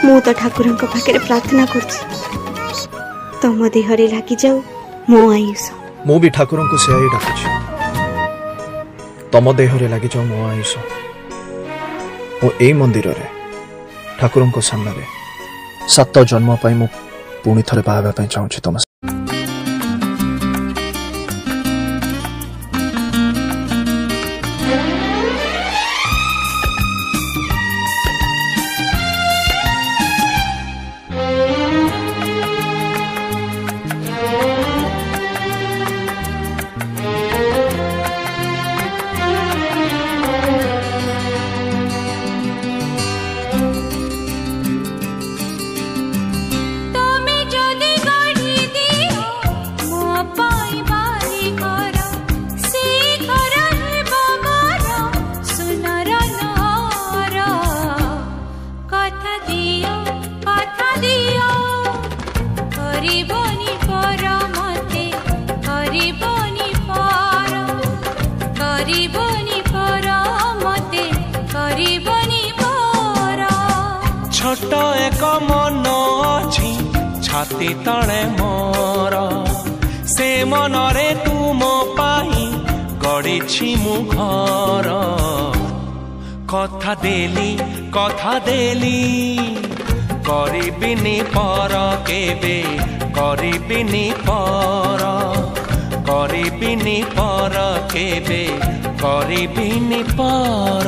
मु तो ठाकुर पाखे प्रार्थना कर तुम देहरे लगी जाऊ मो आयुष। मु भी ठाकुर को से ही डाकुची तुम देहरे लगी जाऊ मो आयुष। मु ए मंदिर रे ठाकुर को सामने 7 जन्म पाई मु पुणी थरे पावा पई चाहूची तुम। छोट एक मन अच्छी छाती तले मोर से मनरे तुम पाई गढ़ी मु घर कथा देली करिबिनी पर केबे करिबिनी पर केबे करिबिनी पर।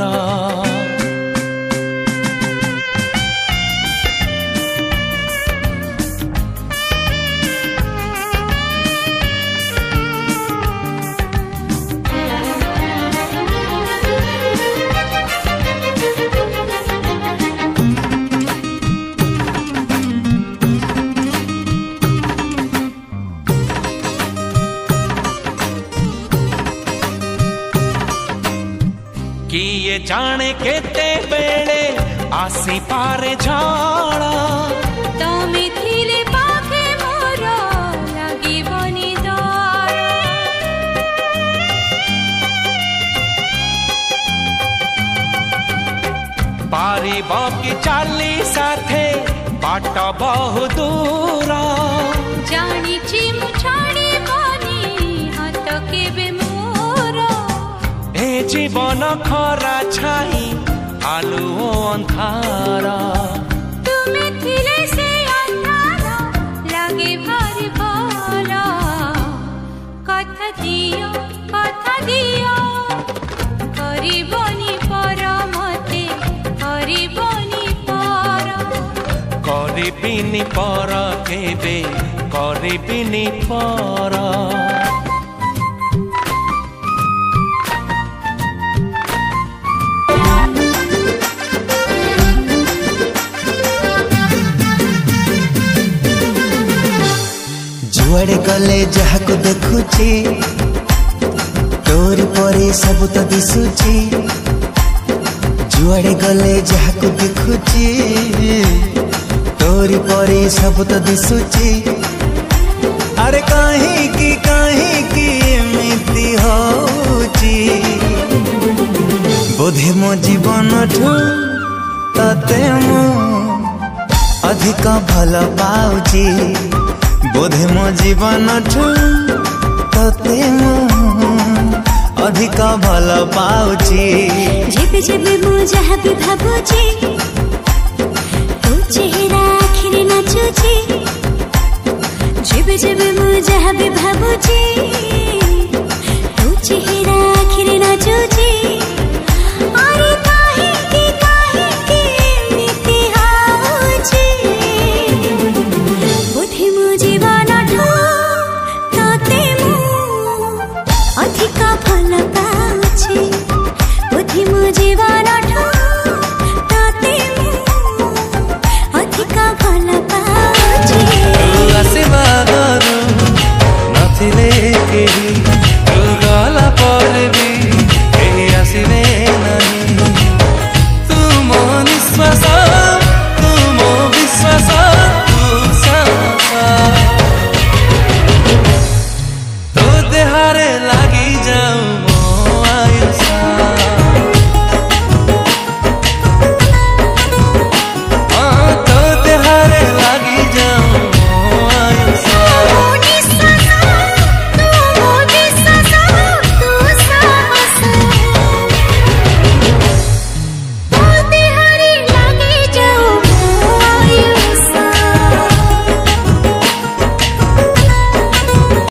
किए जाने केते बेले आसी पारे झाड़ा तमे थिले पाखे मोर लागी बनी द्वार पारी बाकी चाली साथे बाट बहु दूर जानी ची मुछाड़ी बनी हाथ केबे जीवन खरा छाई आलू अंधारा तुमे थिले से अंधारा लागे भारी भला कथा दियो करिबनी पर मते करिबनी पर केबे करिबिनी पर। जुआड़े गले जहा को देखुची तोर परे सब तो दिसुची जुआड़े गले जहा को देखुची तोर परे सब तो दिसुची अरे कहीं की एमती होची बोधे मो जीवन ठू तते मो अधिक भल पाउची बोधे मो जीवन ठू तते मो अधिक भल पाउची जेबे जेबे मो जहा भी भाबुची तो चेहरा आखिरे नाचुची जेबे जेबे मो जहा भी भाबुची